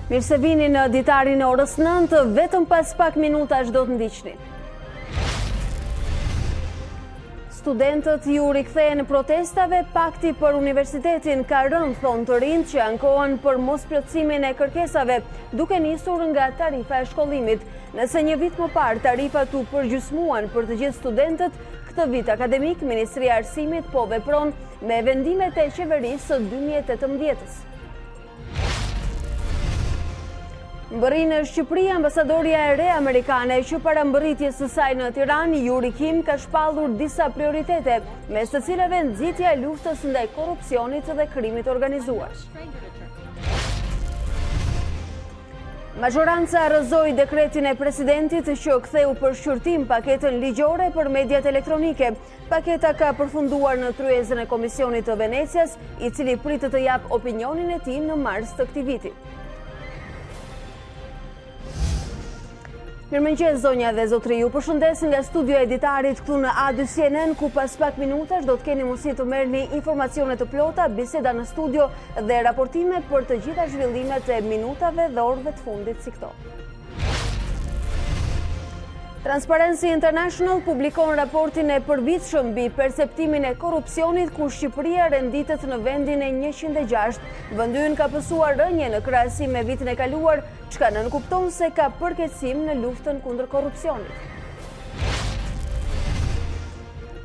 Mirë se vini në Ditari në orës 9, vetëm pas pak minutash do të ndiqni. Studentët ju rikthehen protestave, pakti për universitetin ka rënë, thonë të rinjtë që ankohen për mosplotësimin e kërkesave, duke nisur nga tarifa e shkollimit. Nëse një vit më parë tarifat u përgjysmuan për të gjithë studentët, këtë vit akademik Ministria e Arsimit po vepron me vendimet e qeverisë së 2018-s. Mbërri në Shqipëri, ambasadoria e re amerikane që para mbërritjes së saj në Tiranë, Yuri Kim, ka shpallur disa prioritete, mes të cilave nxitja e luftës ndaj korrupsionit dhe krimit organizuar. Majoranca rrëzoi dekretin e presidentit që ktheu për shqyrtim paketën ligjore për mediat elektronike. Paketa ka përfunduar në tryezën e Komisionit të Venecias, i cili pritet të jap opinionin e tij në mars të këtij viti. Mirëmëngjes zonja dhe zotri, ju përshëndes nga studio e Ditarit këtu në A2 CNN, ku pas pak minutash do të keni mundësi të merrni informacione të plota, biseda në studio dhe raportime për të gjitha zhvillimet e minutave dhe orëve të fundit si këto. Transparency International publikon raportin e përvitshëm mbi perceptimin e korrupsionit, ku Shqipëria renditet në vendin e 106. Vendi ynë ka pësuar rënje në krahasim me vitin e kaluar, çka nënkupton se ka përkeqësim në luftën kundër korrupsionit.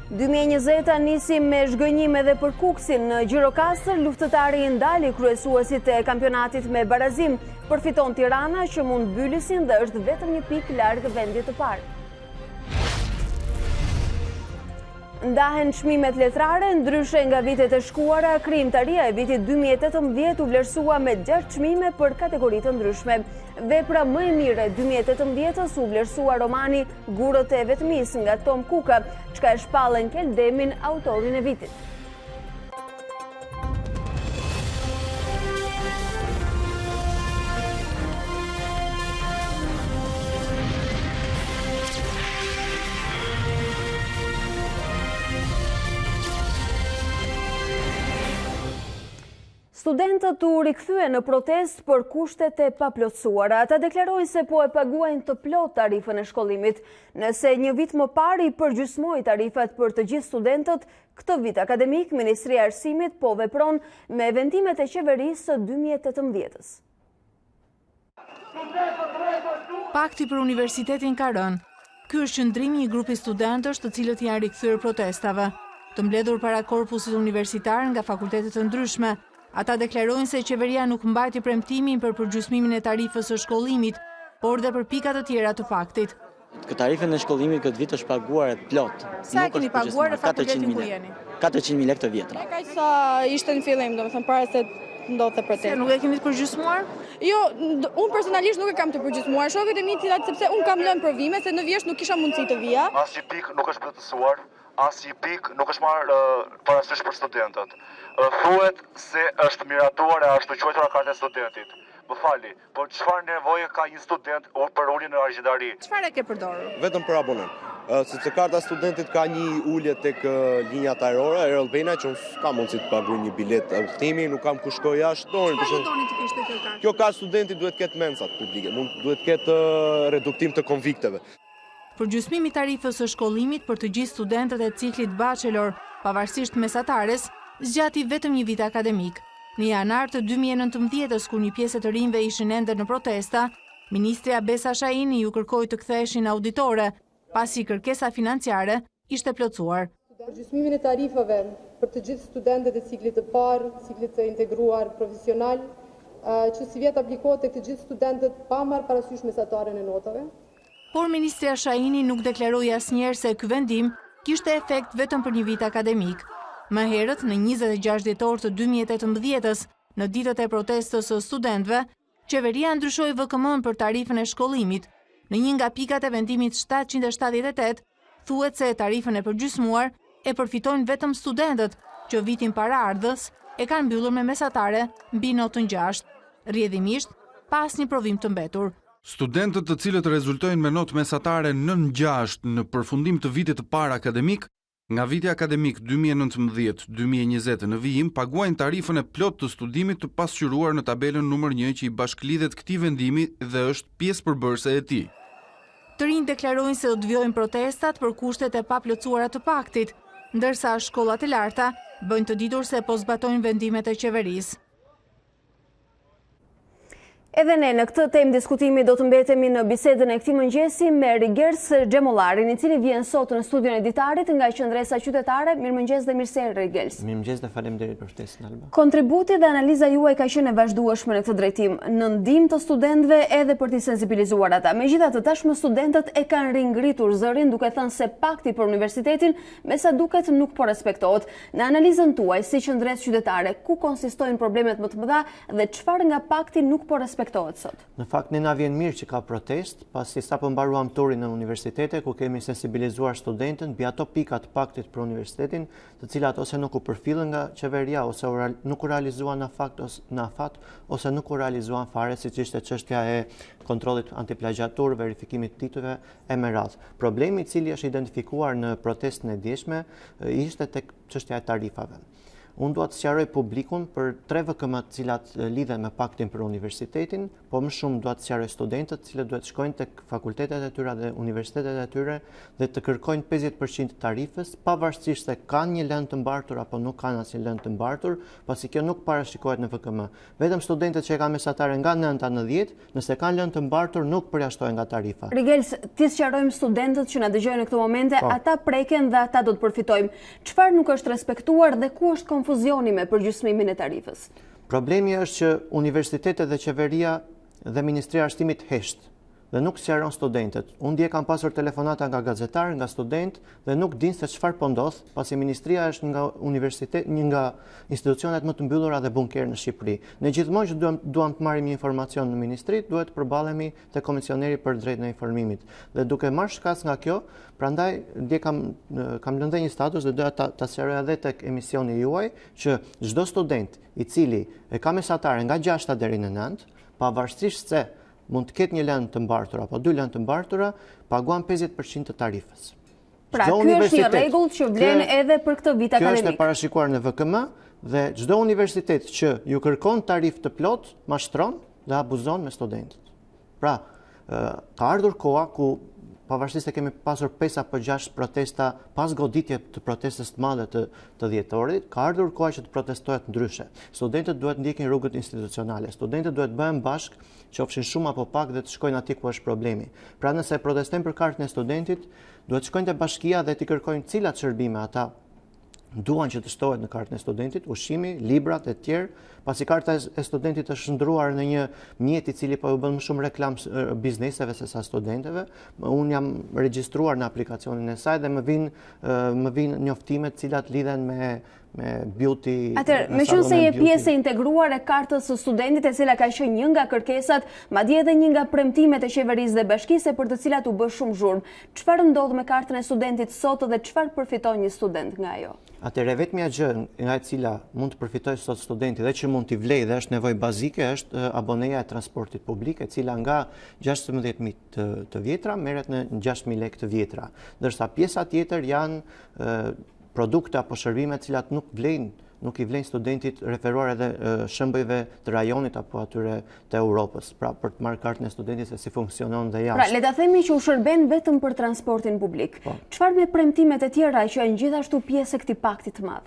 2020 nisi me zhgënjim edhe për Kuksin. Në Gjirokastër, luftëtari i ndali kryesuesit e kampionatit me barazim. Përfiton Tirana që mund mbyllisin dhe është vetëm një pikë larg vendit të parë. Ndahen çmimet letrare, ndryshe nga vitet e shkuara, krijimtaria e vitit 2018 u vlerësua me 6 çmime për kategori të ndryshme. Vepra më e mire 2018-s u vlerësua romani Gurët e vetmis nga Tom Kuka, çka e shpallën Keldemin, autorin e vitit. Studentët u rikthyen në protest për kushtet e paplotësuara. Ata deklarojnë se po e paguajnë të plot tarifën e shkollimit. Nëse një vit më parë i përgjysmoi tarifat për të gjithë studentët, këtë vit akademik Ministria e Arsimit po vepron me vendimet e qeverisë së 2018-s. Pakti për universitetin ka rënë. Ky është qëndrimi i grupi studentësh të cilët janë rikthyer protestave, të mbledhur para korpusit universitar nga fakultetet të ndryshme. Ata deklarojnë se qeveria nuk mbajti premtimin për përgjysmimin e tarifës së shkollimit, por dhe për pikat të tjera të paktit. Tarifën e shkollimit këtë vit është paguar e plot. Sa e keni paguar në fakultetin ku jeni? 400.000 lekë të vjetra. Kaq sa ishte në fillim, domethënë para se ndodhte protesta. Se nuk e keni të përgjysmuar? Jo, unë personalisht nuk e kam të përgjysmuar. Shokët e mi të cilat sepse unë kam lënë provime se në vjesht nuk kisha mundësi të vija. Asnjë pik nuk është plotësuar, asnjë pik nuk është marrë parasysh për studentët. Thuhet se është miratuar e është quajtur karta e studentit. Më fali, por çfarë nevoje ka një student për uljen në argjendari? Çfarë e ke përdorur? Vetëm për abonem. Sepse karta studentit ka një ulje tek linjat ajrore, Air Albania, që unë s'kam mundësi të paguaj një bilet udhëtimi, nuk kam ku shkoj jashtë. Çfarë doni të kishte kjo kartë? Kjo kartë studenti duhet ketë mensat publike, duhet ketë reduktim të konvikteve. Përgjysmimi i tarifës së shkollimit për të gjithë studentët e ciklit bachelor, pavarësisht mesatares, zgjati vetëm një vit akademik. Në janar të 2019-s, kur një pjesë të rinjve ishin ende në protesta, Ministria Besa Shaini ju kërkoi të ktheheshin auditore, pasi kërkesa financiare ishte plotësuar. Përgjysmimin e tarifave për të gjithë studentët e ciklit të parë, ciklit të integruar profesional, që si vjet aplikohet tek të gjithë studentët pa marrë parasysh mesataren e notave. Por Ministria Shaini nuk deklaroi asnjëherë se ky vendim kishte efekt vetëm për një vit akademik. Më herët, në 26 dhjetor të 2018-s, në ditët e protestës së studentëve, qeveria ndryshoi VKM-n për tarifën e shkollimit. Në një nga pikat e vendimit 778, thuhet se tarifën e përgjysmuar e përfitojnë vetëm studentët, që vitin paraardhës e kanë mbyllur me mesatare mbi notën 6, rrjedhimisht pas një provim të mbetur. Studentët të cilët rezultojnë me notë mesatare nën 6 në përfundim të vitit të parë akademik Nga viti akademik 2019-2020 në vijim, paguajnë tarifën e plot të studimit të pasqyruar në tabelën numër 1 që i bashklidhet këtij vendimi dhe është pjesë përbërëse e tij. Të rinj deklarojnë se do të vjojnë protestat për kushtet e paplotësuara të paktit, ndërsa shkollat e larta bëjnë të ditur se po zbatojnë vendimet e qeverisë. Edhe ne në këtë temë diskutimi do të mbetemi në bisedën e këtij mëngjesi me Rigels Xhemollarin, i cili vjen sot në studion e Ditarit nga qendresa qytetare. Mirëmëngjes dhe mirëse Rigels. Mirëmëngjes dhe faleminderit për ftesën, Alba. Kontributi dhe analiza juaj ka qenë e vazhdueshme në këtë drejtim, në ndihmë të studentëve edhe për të sensibilizuar ata. Megjithatë, tashmë studentët e kanë ringritur zërin duke thënë se pakti për universitetin me sa duket nuk po respektohet. Në analizën tuaj si qendresë qytetare, ku konsistojnë problemet më të mëdha dhe çfarë nga pakti nuk po respektohet sot? Në fakt, ne na vjen mirë që ka protest, pasi sapo mbaruam turin në universitete ku kemi sensibilizuar studentën mbi ato pika të paktit për universitetin, të cilat ose nuk u përfillën nga qeveria, ose nuk u realizuan në afat, ose nuk u realizuan fare, siç ishte çështja e kontrollit antiplagjatur, verifikimit të titujve e me radhë. Problemi i cili është identifikuar në protestën e djeshme ishte tek çështja e tarifave. Unë dua të sqaroj publikun për 3 VKM të cilat lidhen me paktin për universitetin, po më shumë dua të sqaroj studentët, të cilët duhet të shkojnë tek fakultetet e tyre dhe universitetet e tyre dhe të kërkojnë 50% të tarifës, pavarësisht se kanë një lëndë të mbartur apo nuk kanë asnjë lëndë të mbartur, pasi kjo nuk parashikohet në VKM. Vetëm studentët që kanë mesatare nga 9 në 10, nëse kanë lëndë të mbartur nuk përjashtohen nga tarifa. Rigels, ti sqarojmë studentët që na dëgjojnë në këtë momente, ata preken dhe ata do të përfitojmë. Çfarë nuk është respektuar dhe ku është konfuzioni me përgjysmimin e tarifës? Problemi është që universitetet dhe qeveria dhe Ministria e Arsimit hesht dhe nuk sqaron studentët. Unë dje kam pasur telefonata nga gazetarë, nga student dhe nuk din se çfarë po ndodh, pasi ministria është një nga institucionet më të mbyllura dhe bunker në Shqipëri. Ne gjithmonë që duam të marrim një informacion në ministri, duhet të përballemi te komisioneri për drejtën e informimit. Dhe duke marrë shkas nga kjo, prandaj dje kam lënë një status dhe doja ta sqaroj edhe tek emisioni juaj që çdo student i cili e ka mesatare nga 6 deri në 9, pavarësisht se mund të ketë një lëndë të mbartur apo 2 lëndë të mbartura, paguan 50% të tarifës. Pra, ky është një rregull që vlen edhe për këtë vit akademik. Kjo është e parashikuar në VKM dhe çdo universitet që ju kërkon tarifë të plot, mashtron dhe abuzon me studentët. Pra, ka ardhur koha ku pavarësisht se kemi pasur 5 apo 6 protesta pas goditje të protestës të madhe të dhjetorit, ka ardhur koha që të protestohet ndryshe. Studentët duhet ndjekin rrugët institucionale, studentët duhet bëhen bashk, qofshin shumë apo pak dhe të shkojnë aty ku është problemi. Pra nëse protestojnë për kartën e studentit, duhet të shkojnë te bashkia dhe të kërkojnë cilat shërbime ata duan që të shtohet në kartën e studentit, ushqimi, librat e tjerë, pasi karta e studentit është ndruar në një mjet i cili po u bën më shumë reklam bizneseve se sa studentëve. Unë jam regjistruar në aplikacionin e saj dhe më vijnë njoftime të cilat lidhen me beauty. Atëherë, meqense je pjesë e integruar e kartës së studentit, e cila ka qenë një nga kërkesat, madje edhe një nga premtimet e qeverisë dhe bashkisë për të cilat u bë shumë zhurmë. Çfarë ndodh me kartën e studentit sot dhe çfarë përfiton një student nga ajo? Atëherë, vetmja gjë nga e cila mund të përfitojë sot studenti dhe që mund t'i vlejë dhe është nevojë bazike është aboneja e transportit publik, e cila nga 16.000 të vjetra merret në 6.000 lekë të vjetra, ndërsa pjesa tjetër janë produkte apo shërbime të cilat nuk i vlejnë studentit, referuar edhe shembujve të rajonit apo atyre të Europës, pra për të marrë kartën e studentit se si funksionon dhe jashtë. Pra, le ta themi që u shërben vetëm për transportin publik. Çfarë me premtimet e tjera që janë gjithashtu pjesë e këtij pakti të madh?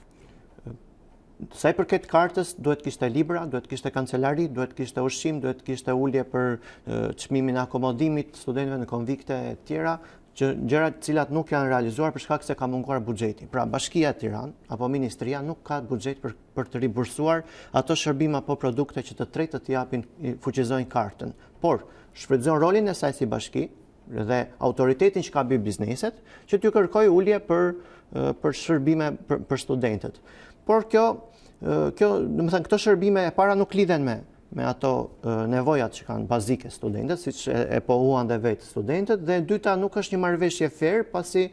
Sa i përket kartës, duhet kishte libra, duhet kishte kancelari, duhet kishte ushqim, duhet kishte ulje për çmimin e akomodimit studentëve në konvikte e tjera, gjëra të cilat nuk janë realizuar për shkak se ka munguar buxheti. Pra, Bashkia e Tiranë apo Ministria nuk ka buxhet për të ribursuar ato shërbime apo produkte që të tretët japin, fuqizojnë kartën. Por shfrytëzon rolin e saj si bashki dhe autoritetin që ka bërë bizneset që t'ju kërkoj ulje për shërbime për studentët. Por këto shërbime e para nuk lidhen me ato nevojat që kanë bazike studentët, siç e pohuan dhe vetë studentët, dhe dyta nuk është një marrëveshje fair, pasi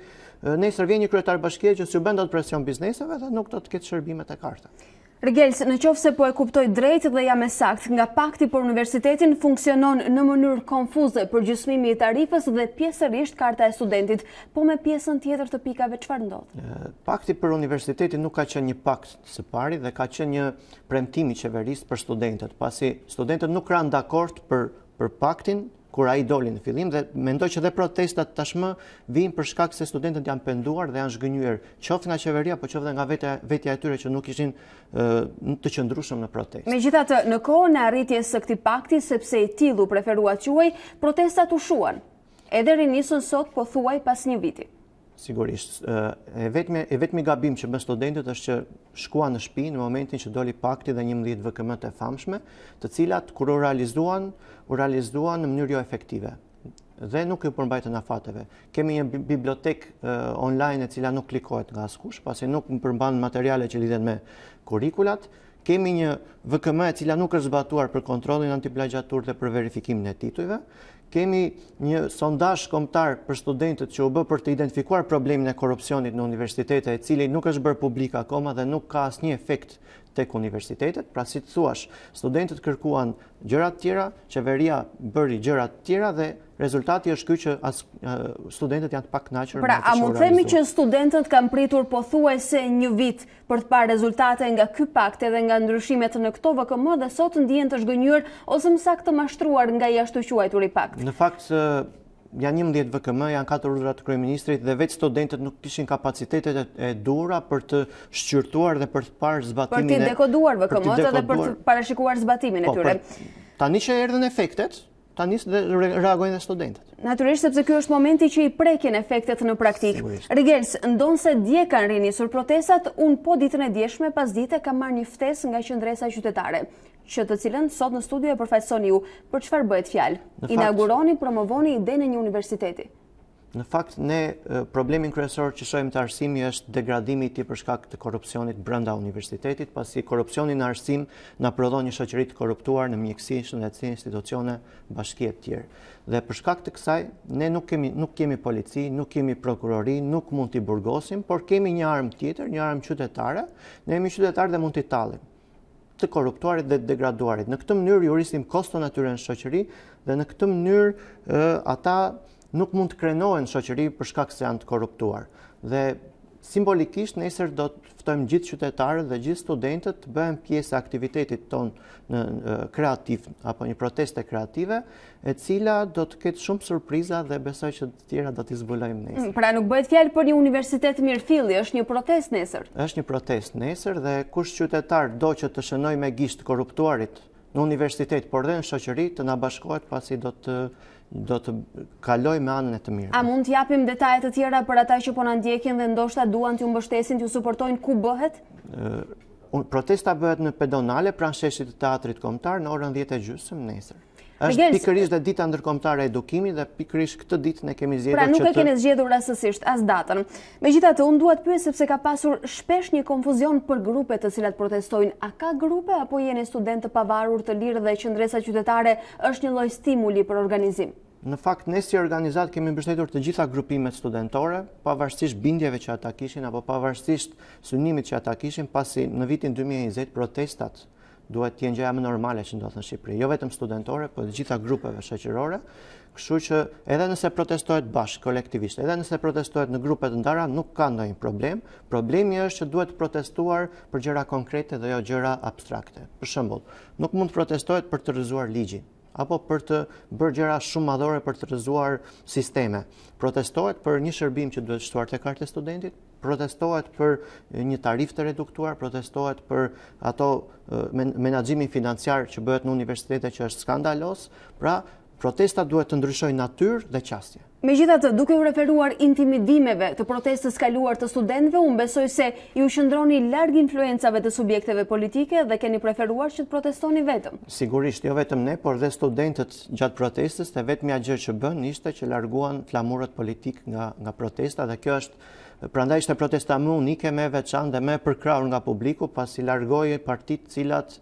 nesër vjen një kryetar bashkie që s'u bën dot presion bizneseve dhe nuk do të ketë shërbimet e karta. Rgels, në qoftë se po e kuptoj drejt dhe jam e sakt, nga pakti për universitetin funksionon në mënyrë konfuze për gjysmimi i tarifës dhe pjesërisht karta e studentit, po me pjesën tjetër të pikave çfarë ndodh? Pakti për universitetin nuk ka qenë një pakt së pari dhe ka qenë një premtim i qeverisë për studentët, pasi studentët nuk ranë dakord për paktin kur ai doli në fillim dhe mendoj që dhe protestat tashmë vijnë për shkak se studentët janë penduar dhe janë zhgënjur qoftë nga qeveria, po qoftë nga vetja e tyre që nuk ishin të qëndrueshëm në protestë. Megjithatë, në kohën e arritjes së këtij pakti, sepse i tillu preferuat quaj, protestat u shuan. Edhe rinisën sot pothuaj pas një viti. Sigurisht, e vetmi gabim që bën studentët është që shkuan në shtëpi në momentin që doli pakti dhe 11 VKM-të e famshme, të cilat kur u realizuan në mënyrë jo efektive dhe nuk u përmbajtën afateve. Kemi një bibliotekë online e cila nuk klikohet nga askush, pasi nuk përmban materiale që lidhen me kurrikulat. Kemi një VKM e cila nuk është zbatuar për kontrollin antiplagjatur dhe për verifikimin e titujve. Kemi një sondazh kombëtar për studentët që u bë për të identifikuar problemin e korrupsionit në universitete, e cili nuk është bërë publik akoma dhe nuk ka asnjë efekt tek universitetet. Pra si të thuash, studentët kërkuan gjëra të tjera, qeveria bëri gjëra të tjera dhe rezultati është ky që studentët janë të pakënaqur. Pra, a mund të themi që studentët kanë pritur pothuajse një vit për të parë rezultate nga ky pakt edhe nga ndryshimet në këto VKM dhe sot ndihen të zhgënjur ose më saktë të mashtruar nga i ashtu quajturi pakt? Në fakt janë 11 VKM, janë 4 urdhra të kryeministrit dhe vetë studentët nuk kishin kapacitetet e duhura për të shqyrtuar dhe për të parë zbatimin për të dekoduar VKM-t dhe për të parashikuar zbatimin e tyre. Tani që erdhën efektet, tani reagojnë dhe studentët. Natyrisht, sepse ky është momenti që i prekin efektet në praktik. Rgels, ndonse dje kanë rinisur protestat, unë po ditën e djeshme pas dite kam marrë një ftesë nga qendresa qytetare, që të cilën sot në studio e përfaqësoni ju. Për çfarë bëhet fjalë? Inauguroni, promovoni idenë e një universiteti. Në fakt, ne problemin kryesor që shohim të arsimi është degradimi i tij për shkak të korrupsionit brenda universitetit, pasi korrupsioni në arsim na prodhon një shoqëri të korruptuar në mjeksi, shëndetësi, institucione, bashkie të tjerë. Dhe për shkak të kësaj, ne nuk kemi polici, nuk kemi prokurori, nuk mund t'i burgosim, por kemi një armë tjetër, një armë qytetare. Ne jemi qytetarë dhe mund t'i tallim të korruptuarit dhe të degraduarit. Në këtë mënyrë ju rrisim koston atyre në shoqëri dhe në këtë mënyrë ata nuk mund të krenohen shoqëri për shkak se janë të korruptuar. Dhe simbolikisht nesër do të ftojmë gjithë qytetarët dhe gjithë studentët të bëhen pjesë e aktivitetit ton në kreativ apo një proteste kreative, e cila do të ketë shumë surpriza dhe besoj që të tjera do t'i zbulojmë nesër. Pra nuk bëhet fjalë për një universitet mirëfilli, është një protestë nesër. Është një protestë nesër dhe kush qytetar do që të shënoj me gisht korruptuarit në universitet, por dhe në shoqëri të na bashkohet pasi do të kaloj me anën e të mirë. A mund t'japim detajet të tjera për ata që po na ndjekin dhe ndoshta duan t'ju mbështesin, t'ju suportojnë, ku bëhet? Protesta bëhet në pedonale pranë sheshit të teatrit kombëtar në orën 10:30 nesër. Është pikërisht dhe dita ndërkombëtare e edukimit dhe pikërisht këtë ditë ne kemi zgjedhur. Pra nuk e keni zgjedhur rastësisht as datën. Megjithatë, unë dua të pyes sepse ka pasur shpesh një konfuzion për grupet të cilat protestojnë. A ka grupe apo jeni student të pavarur, të lirë dhe qendresa qytetare është një lloj stimuli për organizim? Në fakt, ne si organizat kemi mbështetur të gjitha grupimet studentore, pavarësisht bindjeve që ata kishin apo pavarësisht synimit që ata kishin, pasi në vitin 2020 protestat duhet të jenë gjëja më normale që ndodh në Shqipëri, jo vetëm studentore, por të gjitha grupeve shoqërore, kështu që edhe nëse protestohet bashkë, kolektivisht, edhe nëse protestohet në grupe të ndara, nuk ka ndonjë problem. Problemi është që duhet protestuar për gjëra konkrete dhe jo gjëra abstrakte. Për shembull, nuk mund të protestohet për të rrëzuar ligjin, apo për të bërë gjëra shumë madhore për të rrëzuar sisteme. Protestohet për një shërbim që duhet shtuar te karta e studentit, protestohet për një tarifë të reduktuar, protestohet për ato menaxhimin financiar që bëhet në universitete që është skandalos. Pra, protesta duhet të ndryshojnë natyrë dhe qasje. Megjithatë, duke u referuar intimidimeve të protestës kaluar të studentëve, unë besoj se ju qëndroni larg influencave të subjekteve politike dhe keni preferuar që të protestoni vetëm. Sigurisht, jo vetëm ne, por dhe studentët gjatë protestës, dhe vetmja gjë që bën ishte që larguan flamurët politik nga protesta dhe kjo është prandaj ishte protesta më unike, më veçantë dhe më e përkrahur nga publiku, pasi largoi partitë cilat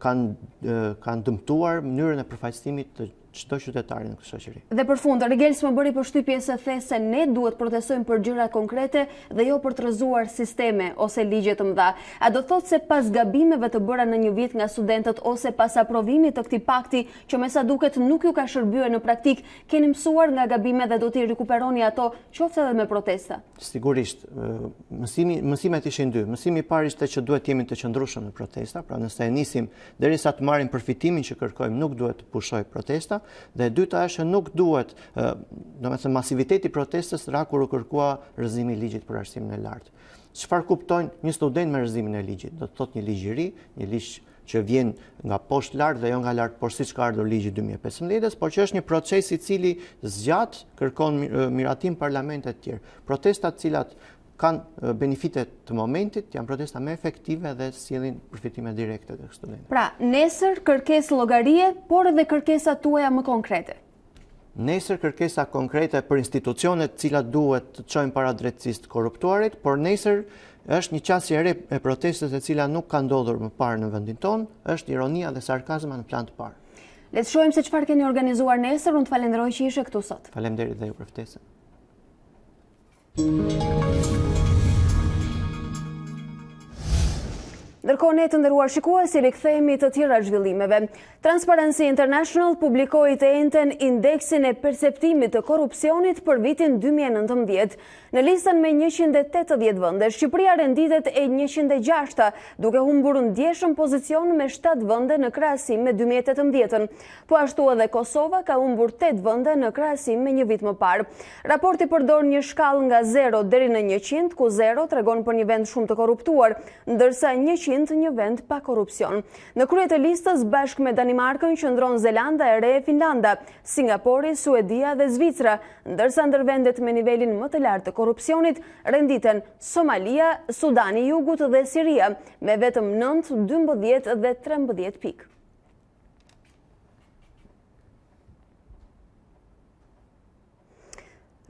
kanë dëmtuar mënyrën e përfaqësimit çdo qytetari në këtë shoqëri. Dhe për fund, Rigels më bëri përshtypje se the se ne duhet protestojmë për gjëra konkrete dhe jo për të rrëzuar sisteme ose ligje të mëdha. A do thotë se pas gabimeve të bëra në një vit nga studentët ose pas aprovimit të këtij pakti që me sa duket nuk ju ka shërbyer në praktik, keni mësuar nga gabimet dhe do t'i rikuperoni ato qoftë edhe me protesta? Sigurisht, mësimet ishin dy. Mësimi i parë ishte që duhet jemi të qëndrueshëm në protesta, pra nëse e nisim derisa të marrim përfitimin që kërkojmë, nuk duhet të pushoj protesta. Dhe e dyta është nuk duhet, domethënë masiviteti i protestës ra kur u kërkua rrëzimi i ligjit për arsimin e lartë. Çfarë kuptojnë një student me rrëzimin e ligjit? Do të thotë një ligj i ri, një ligj që vjen nga poshtë lart dhe jo nga lart, por siç ka ardhur ligji 2015, por që është një proces i cili zgjat, kërkon miratim parlamentet të tjerë. Protestat të cilat kanë benefitet të momentit, janë protesta më efektive dhe sjellin përfitime direkte tek studentët. Pra, nesër kërkesë llogarie, por edhe kërkesat tuaja më konkrete. Nesër kërkesa konkrete për institucionet të cilat duhet të çojnë para drejtësisë të korruptuarit, por nesër është një qasje e re e protestës e cila nuk ka ndodhur më parë në vendin tonë, është ironia dhe sarkazma në plan të parë. Le të shohim se çfarë keni organizuar nesër. Unë të falenderoj që ishe këtu sot. Faleminderit dhe ju për ftesën. Ndërkohë ne të nderuar shikuesi rikthehemi të tjera zhvillimeve. Transparency International publikoi të njëjtën indeksin e perceptimit të korrupsionit për vitin 2019. Në listën me 180 vende, Shqipëria renditet e 106, duke humbur ndjeshëm pozicion me 7 vende në krahasim me 2018-ën. Po ashtu edhe Kosova ka humbur 8 vende në krahasim me një vit më parë. Raporti përdor një shkallë nga 0 deri në 100, ku 0 tregon për një vend shumë të korruptuar, ndërsa 100 një vend pa korrupsion. Në krye të listës bashkë me Danimarkën qëndron Zelanda e Re e Finlanda, Singapori, Suedia dhe Zvicra, ndërsa ndër vendet me nivelin më të lartë të korrupsionit renditen Somalia, Sudani i Jugut dhe Siria, me vetëm 9, 12 dhe 13 pikë.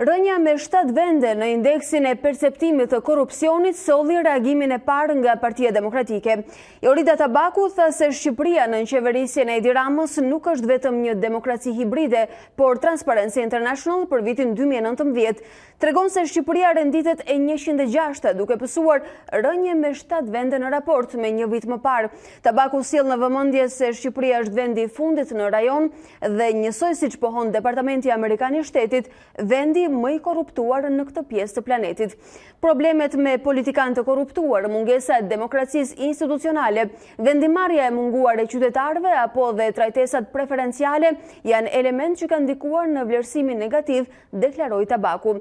Rënja me 7 vende në indeksin e perceptimit të korrupsionit solli reagimin e parë nga Partia Demokratike. Jorida Tabaku tha se Shqipëria në qeverisjen e Edi Ramës nuk është vetëm një demokraci hibride, por Transparency International për vitin 2019 tregon se Shqipëria renditet e 106, duke pësuar rënje me 7 vende në raport me një vit më parë. Tabaku sjell në vëmendje se Shqipëria është vendi i fundit në rajon dhe njësoj siç pohon Departamenti Amerikan i Shtetit, vendi më i korruptuar në këtë pjesë të planetit. Problemet me politikanë të korruptuar, mungesa e demokracisë institucionale, vendimarrja e munguar e qytetarëve apo dhe trajtesat preferenciale janë element që kanë ndikuar në vlerësimin negativ, deklaroi Tabaku.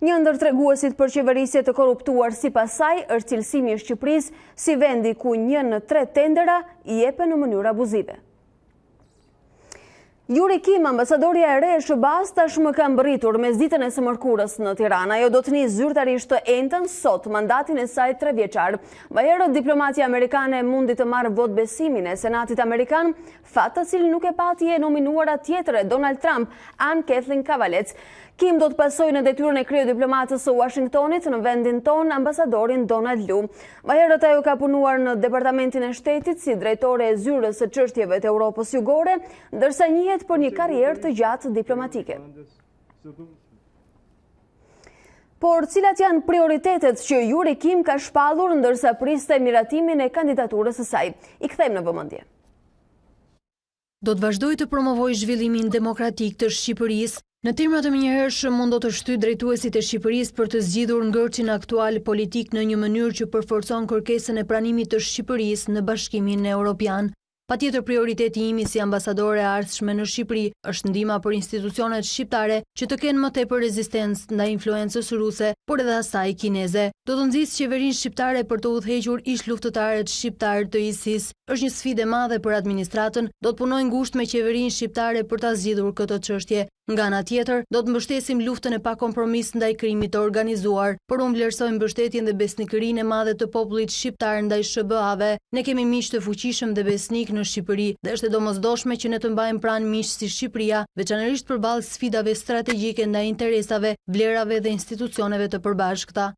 Një ndër treguesit për qeverisje të korruptuar sipas saj është cilësimi i Shqipërisë si vendi ku 1 në 3 tendera i jepen në mënyrë abuzive. Juri Kim, ambasadorja e re e SBA-s, tashmë ka mbërritur mesditën e së mërkurës në Tiranë. Ajo do të nisë zyrtarisht të entën sot mandatin e saj 3 vjeçar. Më herët diplomatia amerikane mundi të marrë vot besimin e Senatit Amerikan, fat të cilin nuk e pati e nominuara tjetër e Donald Trump, Ann Kathleen Cavalec. Kim do të pasojë në detyrën e krye diplomatës së Washingtonit në vendin tonë ambasadorin Donald Lu. Më herët ajo ka punuar në Departamentin e Shtetit si drejtore e zyrës së çështjeve të Europës Jugore, ndërsa njihet për një karrierë të gjatë diplomatike. Por cilat janë prioritetet që Juri Kim ka shpallur ndërsa priste miratimin e kandidaturës së saj? I kthejmë në vëmendje. Do të vazhdoj të promovoj zhvillimin demokratik të Shqipërisë. Në terma të menjëhershëm mund do të shtyj drejtuesit e Shqipërisë për të zgjidhur ngërçin aktual politik në një mënyrë që përforcon kërkesën e pranimit të Shqipërisë në Bashkimin Evropian. Patjetër prioriteti imi si ambasadore e ardhshme në Shqipëri është ndihma për institucionet shqiptare që të kenë më tepër rezistencë ndaj influencës ruse, por edhe asaj kineze. Do të nxjisë qeverinë shqiptare për të udhëhequr ish luftëtarët shqiptar të ISIS. Është një sfidë e madhe për administratën, do të punojë ngushtë me qeverinë shqiptare për ta zgjidhur këtë çështje. Nga ana tjetër, do të mbështesim luftën e pakompromis ndaj krimit të organizuar, por unë vlerësoj mbështetjen dhe besnikërinë e madhe të popullit shqiptar ndaj SBA-ve. Ne kemi miq të fuqishëm dhe besnik në Shqipëri dhe është e domosdoshme që ne të mbajmë pranë miq si Shqipëria, veçanërisht përballë sfidave strategjike ndaj interesave, vlerave dhe institucioneve të përbashkëta.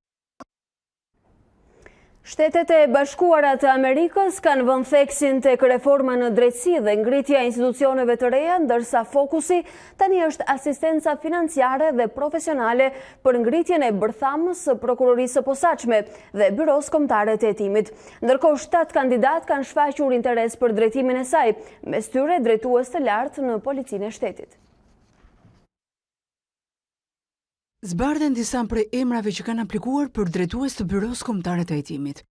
Shtetet e Bashkuara të Amerikës kanë vënë theksin tek reforma në drejtësi dhe ngritja e institucioneve të reja, ndërsa fokusi tani është asistenca financiare dhe profesionale për ngritjen e bërthamës së prokurorisë së posaçme dhe byros kombëtare të hetimit. Ndërkohë 7 kandidat kanë shfaqur interes për drejtimin e saj, mes tyre drejtues të lartë në policinë e shtetit. Zbardhen disa prej emrave që kanë aplikuar për drejtues të byros kombëtare të hetimit.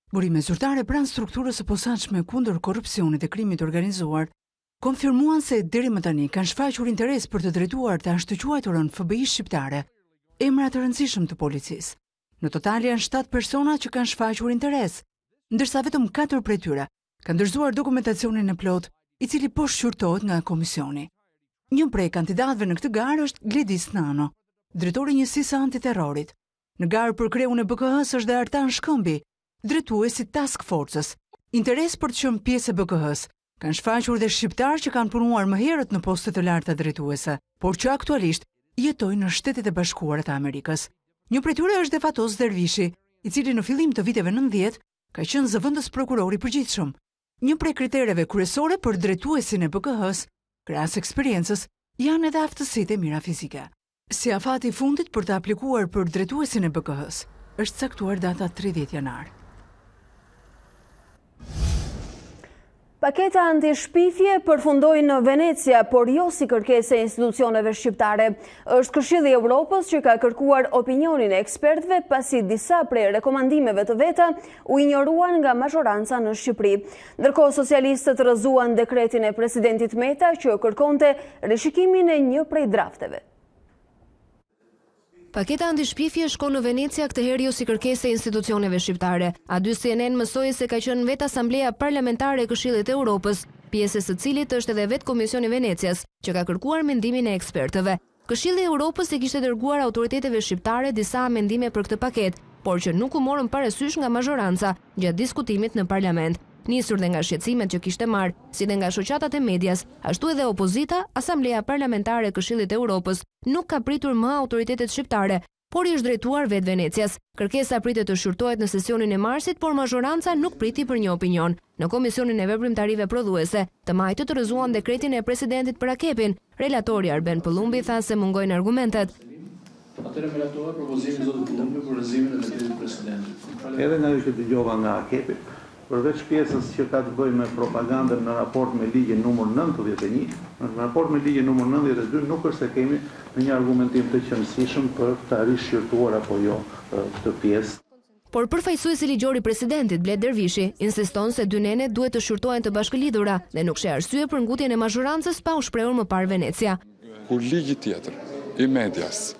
Burime zyrtare pranë strukturës së posaçme kundër korrupsionit e krimit organizuar konfirmuan se deri më tani kanë shfaqur interes për të drejtuar të ashtuquajturën FBI shqiptare, emra të rëndësishëm të policisë. Në total janë 7 persona që kanë shfaqur interes, ndërsa vetëm 4 prej tyre kanë dorëzuar dokumentacionin e plot, i cili po shqyrtohet nga komisioni. Një prej kandidatëve në këtë garë është Gledis Nano, drejtori njësisë antiterrorit. Në garë për kreun e BKH-s është dhe Artan Shkëmbi, drejtuesi Task Forces. Interes për të qenë pjesë e BKH-s kanë shfaqur dhe shqiptar që kanë punuar më herët në poste të larta drejtuese, por që aktualisht jetojnë në Shtetet e Bashkuara të Amerikës. Një prej tyre është Fatos Dervishi, i cili në fillim të viteve 90 ka qenë zëvendës prokuror i përgjithshëm. Një prej kritereve kryesore për drejtuesin e BKH-s, krahas eksperiencës, janë edhe aftësitë e mira fizike. Si afati i fundit për të aplikuar për drejtuesin e BKH-s, është caktuar data 30 janar. Paketa anti-shpifje përfundoi në Venecia, por jo si kërkesë e institucioneve shqiptare. Është Këshilli i Evropës që ka kërkuar opinionin e ekspertëve pasi disa prej rekomandimeve të veta u injoruan nga mazhoranca në Shqipëri. Ndërkohë socialistët rrëzuan dekretin e presidentit Meta që kërkonte rishikimin e një prej drafteve. Paketa anti-shpifje shkon në Venecia këtë herë jo si kërkesë e institucioneve shqiptare. A2 CNN mësoi se ka qenë vetë Asambleja Parlamentare e Këshillit të Evropës, pjesës së cilit është edhe vetë Komisioni i Venecias, që ka kërkuar mendimin e ekspertëve. Këshilli i Evropës i kishte dërguar autoriteteve shqiptare disa amendime për këtë paketë, por që nuk u morën parasysh nga mazhoranca gjatë diskutimit në parlament. Nisur dhe nga shqetësimet që kishte marrë, si dhe nga shoqatat e medias, ashtu edhe opozita, Asambleja Parlamentare e Këshillit të Evropës nuk ka pritur më autoritetet shqiptare, por i është drejtuar vetë Venecias. Kërkesa pritet të shurtohet në sesionin e marsit, por mazhoranca nuk priti për një opinion. Në Komisionin e Veprimtarive Prodhuese, të majtët rrëzuan dekretin e presidentit për akepin. Relatori Arben Pëllumbi tha se mungojnë argumentet. Atëherë miratohet propozimi i zotit Pëllumbi për rrëzimin e dekretit presidentit. Edhe nga ajo që dëgjova nga akepi, përveç pjesës që ka të bëjë me propagandën në raport me ligjin numër 91, në raport me ligjin numër 92 nuk është se kemi në një argumentim të qëndësishëm për të rishqyrtuar apo jo këtë pjesë. Por përfaqësuesi ligjor i presidentit Bled Dervishi insiston se dy nenet duhet të shqyrtohen të bashkëlidhura dhe nuk sheh arsye për ngutjen e mazhorancës pa u shprehur më parë Venecia. Kur ligji tjetër i medias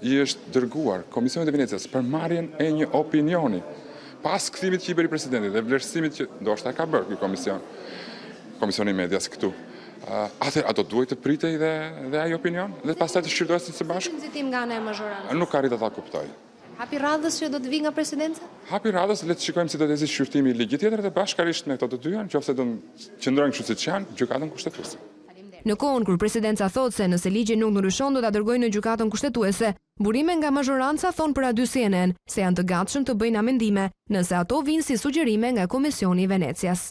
i është dërguar Komisionit të Venecias për marrjen e një opinioni pas kthimit që i bëri presidentit dhe vlerësimit që ndoshta ka bërë ky komisioni i medias këtu. Atëherë ato duhet të pritej dhe ai opinion dhe pastaj të shqyrtohet së bashku. Nxitim nga ana e mazhorancës. Nuk arrit ta kuptoj. Hapi radhës që do të vi nga presidenca? Hapi radhës, le të shikojmë si do të ecë shqyrtimi i ligjit tjetër dhe bashkërisht me këto të dyja, nëse do qëndrojnë kështu siç janë, gjykatën kushtetuese. Në kohën kur presidenca thotë se nëse ligji nuk ndryshon do ta dërgojnë në gjykatën kushtetuese, burime nga mazhoranca thon për A2 CNN se janë të gatshëm të bëjnë amendime, nëse ato vinë si sugjerime nga Komisioni i Venecias.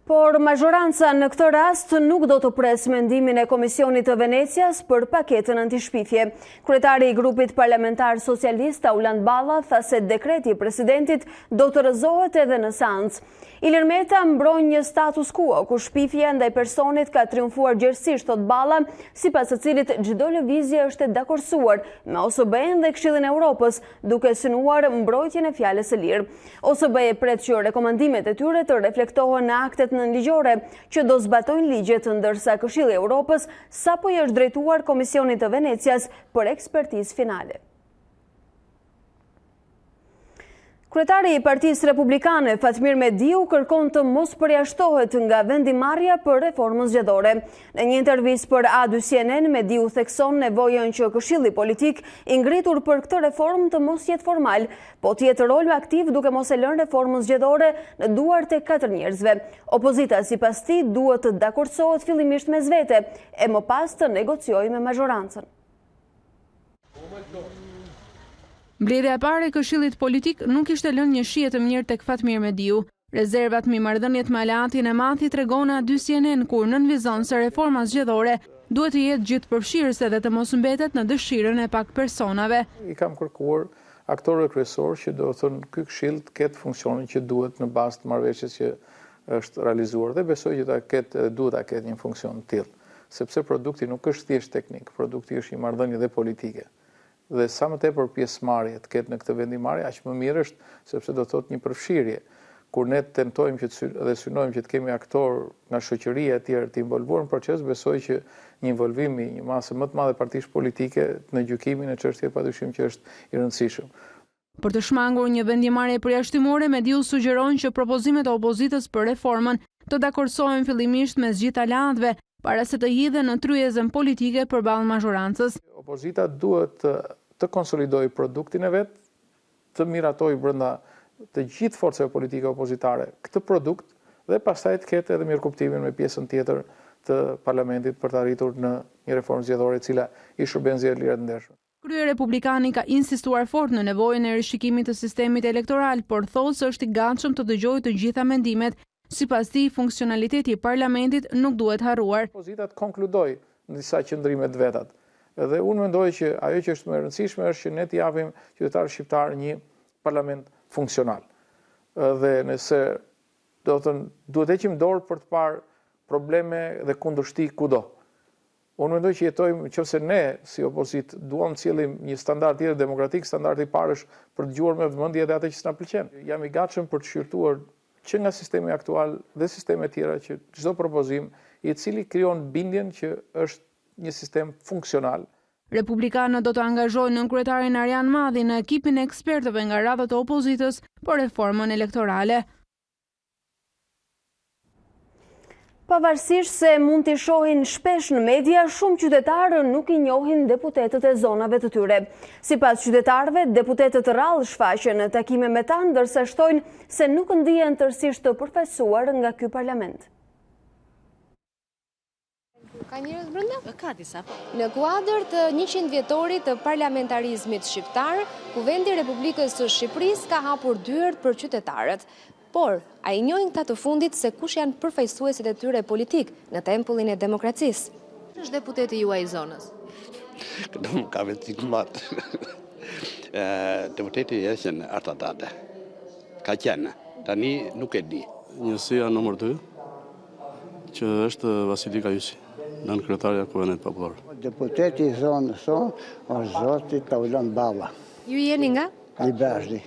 Por mazhoranca në këtë rast nuk do të pres mendimin e Komisionit të Venecias për paketën antishpifje. Kryetari i grupit parlamentar socialist Auland Balla tha se dekreti i presidentit do të rrëzohet edhe në seancë. Ilir Meta mbron një status quo ku shpifja ndaj personit ka triumfuar gjerësisht, thot Balla, sipas së cilit çdo lëvizje është e dakorsuar me OSBE-n dhe Këshillin e Evropës, duke synuar mbrojtjen e fjalës së lirë. OSBE pret që rekomandimet e tyre të reflektohen në aktet nënligjore që do zbatojnë ligjet, ndërsa Këshilli i Evropës sapo i është drejtuar Komisionit të Venecias për ekspertizë finale. Kryetari i Partisë Republikane, Fatmir Mediu, kërkon të mos përjashtohet nga vendimarrja për reformën zgjedhore. Në një intervistë për A2 CNN, Mediu thekson nevojën që Këshilli Politik i ngritur për këtë reformë të mos jetë formal, po të jetë rol aktiv duke mos e lënë reformën zgjedhore në duart e 4 njerëzve. Opozita sipas tij duhet të dakordohet fillimisht mes vete e më pas të negociojë me mazhorancën. Mbledhja e parë e Këshillit Politik nuk ishte lënë një shije të mirë tek Fatmir Mediu. Rezervat mbi marrëdhëniet me aleatin e Mathi tregon A2 CNN kur nënvizon se reforma zgjedhore duhet të jetë gjithëpërfshirëse dhe të mos mbetet në dëshirën e pak personave. I kam kërkuar aktorëve kryesorë që do të thonë ky këshill të ketë funksionin që duhet në bazë të marrëveshjes që është realizuar dhe besoj që duhet ta ketë një funksion të tillë, sepse produkti nuk është thjesht teknik, produkti është një marrëdhënie dhe politike. Dhe sa më tepër pjesëmarrje të ketë në këtë vendimarrje, aq më mirë është, sepse do të thotë një përfshirje. Kur ne tentojmë dhe synojmë që të kemi aktor nga shoqëria e tjerë të involvuar në proces, besoj që një involvim i një masë më të madhe partish politike në gjykimin e çështjeve padyshim që është i rëndësishëm. Për të shmangur një vendimarrje përjashtimore, Mediu sugjeron që propozimet e opozitës për reformën të dakordsohen fillimisht mes gjithë aleatëve, para se të hidhen në tryezën politike përballë mazhorancës. Opozita duhet të konsolidojë produktin e vet, të miratojë brenda të gjithë forcave politike opozitare këtë produkt dhe pastaj të ketë edhe mirëkuptimin me pjesën tjetër të parlamentit për të arritur në një reformë zgjedhore e cila i shërben zgjedhjet lira të ndershme. Krye republikani ka insistuar fort në nevojën e rishikimit të sistemit elektoral, por thotë se është i gatshëm të dëgjojë të gjitha mendimet. Sipas tij, funksionaliteti i parlamentit nuk duhet harruar. Opozita të konkludoi në disa qëndrime të vetat. Dhe unë mendoj që ajo që është më e rëndësishme është që ne t'i japim qytetarëve shqiptar një parlament funksional. Dhe nëse duhet të heqim dorë për të parë probleme dhe kundërshti kudo. Unë mendoj që jetojmë, nëse ne si opozitë duam të sillim një standard tjetër demokratik, standardi i parë është për të dëgjuar me vëmendje edhe atë që s'na pëlqen. Jam i gatshëm për të shqyrtuar që nga sistemi aktual dhe sisteme tjera që çdo propozim i cili krijon bindjen që është një sistem funksional. Republikanët do të angazhojnë nën kryetarin Arjan Madhi në ekipin e ekspertëve nga radhët e opozitës për reformën elektorale. Pavarësisht se mund t'i shohin shpesh në media, shumë qytetarë nuk i njohin deputetët e zonave të tyre. Sipas qytetarëve, deputetët rrallë shfaqen në takime me ta, ndërsa shtojnë se nuk ndihen tërësisht të përfaqësuar nga ky parlament. Ka njerëz brenda? Ka disa. Në kuadër të 100 vjetorit të parlamentarizmit shqiptar, Kuvendi i Republikës së Shqipërisë ka hapur dyert për qytetarët. Por, a i njohin këta të fundit se kush janë përfaqësuesit e tyre politik në tempullin e demokracisë? Kush është deputeti juaj i zonës? Këtë më ka vetë të matë. Deputeti e qenë Artadade. Ka qenë. Tani nuk e di. Njësia nëmër 2, që është Vasilika Jusi, nën kryetarja e Kuvendit Popullor. Deputeti i zonës është zoti Taulan Balla. Ju jeni nga? Librazhdi.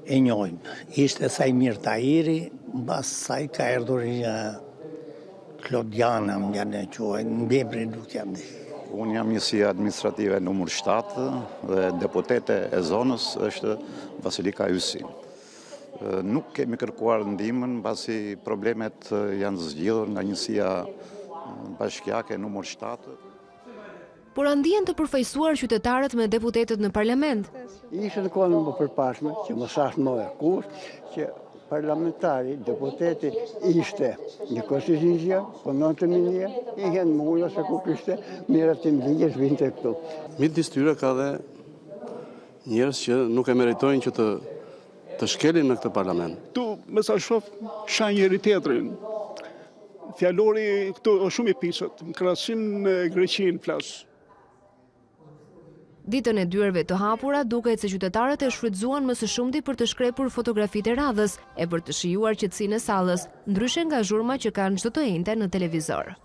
E njojmë. Ishte Sajmir Tahiri, mbas saj ka erdhur një Klodiana, më janë e quaj, në Bebri nuk jam di. Unë jam njësia administrative numër 7 dhe deputete e zonës është Vasilika Jusi. Nuk kemi kërkuar ndihmën pasi problemet janë zgjidhur nga njësia bashkiake numër 7. Por a ndihen të përfaqësuar qytetarët me deputetët në parlament? Ishte në kohën më përpashme, që më sash më e kur, që parlamentari, deputeti ishte një konstitucia, po 9.000 i hen mulla se ku kishte mirat të mligjes vinte këtu. Midis tyre ka dhe njerëz që nuk e meritojnë që të shkelin në këtë parlament. Tu me sa shoh shan njëri tjetrin. Fjalori këtu është shumë i pisët, në krahasim në Greqinë flas. Ditën e dyerve të hapura duket se qytetarët e shfrytzuan më së shumti për të shkrepur fotografitë e radhës e për të shijuar qetësinë e sallës, ndryshe nga zhurma që kanë çdo të njëjtë në televizor.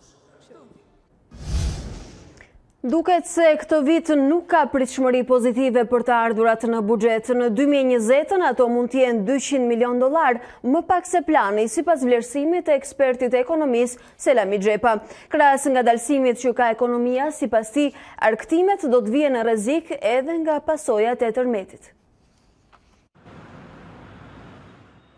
Duket se këtë vit nuk ka pritshmëri pozitive për të ardhurat në buxhet. Në 2020 ato mund të jenë $200 milion, më pak se plani, sipas vlerësimit të ekspertit të ekonomisë Selami Xhepa. Krahas ngadalësimit që ka ekonomia, sipas tij, arktimet do të vijnë në rrezik edhe nga pasojat e tërmetit.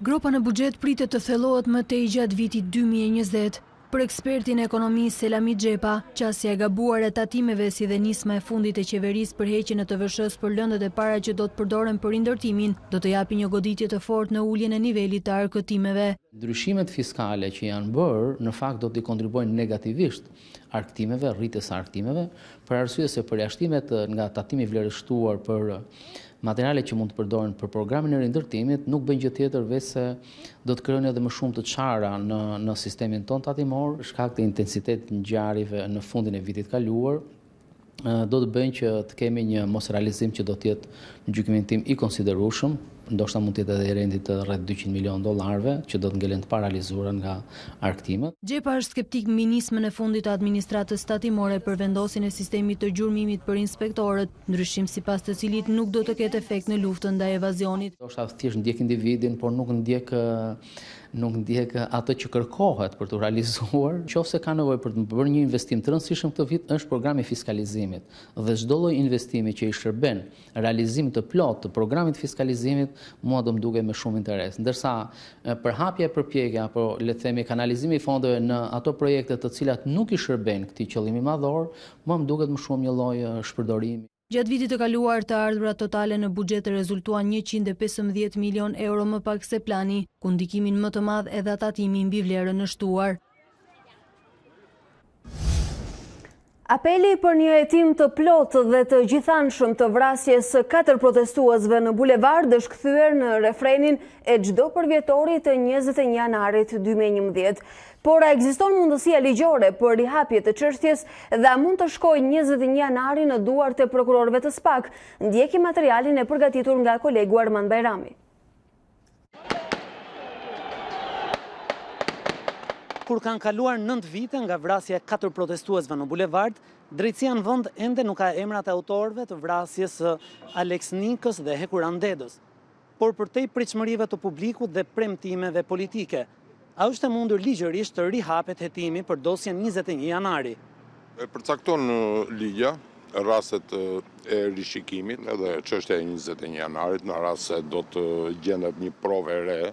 Gropa në buxhet pritet të thellohet më tej gjatë vitit 2020. Për ekspertin e ekonomisë Selami Xhepa, qasja e gabuar e tatimeve si dhe nisma e fundit e qeverisë për heqjen e TVSH-s për lëndët e para që do të përdoren për rindërtimin, do të japi një goditje të fortë në uljen e nivelit të arkëtimeve. Ndryshimet fiskale që janë bërë, në fakt do t'i kontribuojnë negativisht arktimeve, rritjes së arktimeve, për arsye se përjashtimet nga tatimi vlerështuar për materiale që mund të përdoren për programin e rindërtimit nuk bën gjë tjetër veç se do të krijojnë edhe më shumë të çara në sistemin ton tatimor, shkak të intensitetit të ngjarjeve në fundin e vitit kaluar. Do të bëjnë që të kemi një mosrealizim që do të jetë në gjykimin tim i konsiderueshëm, ndoshta mund të jetë edhe i rendit të rreth 200 milion dollarëve që do të ngelen të paralizuara nga arktimet. Xhepa është skeptik mbi nismën e fundit të administratës tatimore për vendosjen e sistemit të gjurmimit për inspektorët, ndryshim sipas të cilit nuk do të ketë efekt në luftën ndaj evazionit. Ndoshta thjesht ndjek individin, por nuk ndjek atë që kërkohet për të realizuar. Nëse ka nevojë për të bërë një investim të rëndësishëm këtë vit është programi i fiskalizimit dhe çdo lloj investimi që i shërben realizimit të plotë të programit të fiskalizimit mua do më duke me shumë interes. Ndërsa përhapja e përpjekja apo le të themi kanalizimi i fondeve në ato projekte të cilat nuk i shërben këtij qëllimi madhor, mua më duket më shumë një lloj shpërdorimi. Gjatë vitit të kaluar të ardhurat totale në buxhet rezultuan 115 milion euro më pak se plani, ku ndikimin më të madh edhe atatimi mbi vlerën në shtuar. Apeli për një hetim të plotë dhe të gjithanshëm të vrasjes së 4 protestuesve në bulevard është kthyer në refrenin e çdo përvjetori të 21 janarit 2011. Por a ekziston mundësia ligjore për rihapje të çështjes dhe a mund të shkojë 21 janari në duart e prokurorëve të SPAK? Ndjekim materialin e përgatitur nga kolegu Armand Bajrami. Kur kanë kaluar 9 vite nga vrasja e 4 protestuesve në bulevard, drejtësia në vend ende nuk ka emrat e autorëve të vrasjes së Alex Nikës dhe Hekur Andedës. Por përtej pritshmërive të publikut dhe premtimeve politike, a është e mundur ligjërisht të rihapet hetimi për dosjen 21 janari? Përcakton ligja rastet e rishikimit edhe çështja e 21 janarit në rast se do të gjendet një provë e re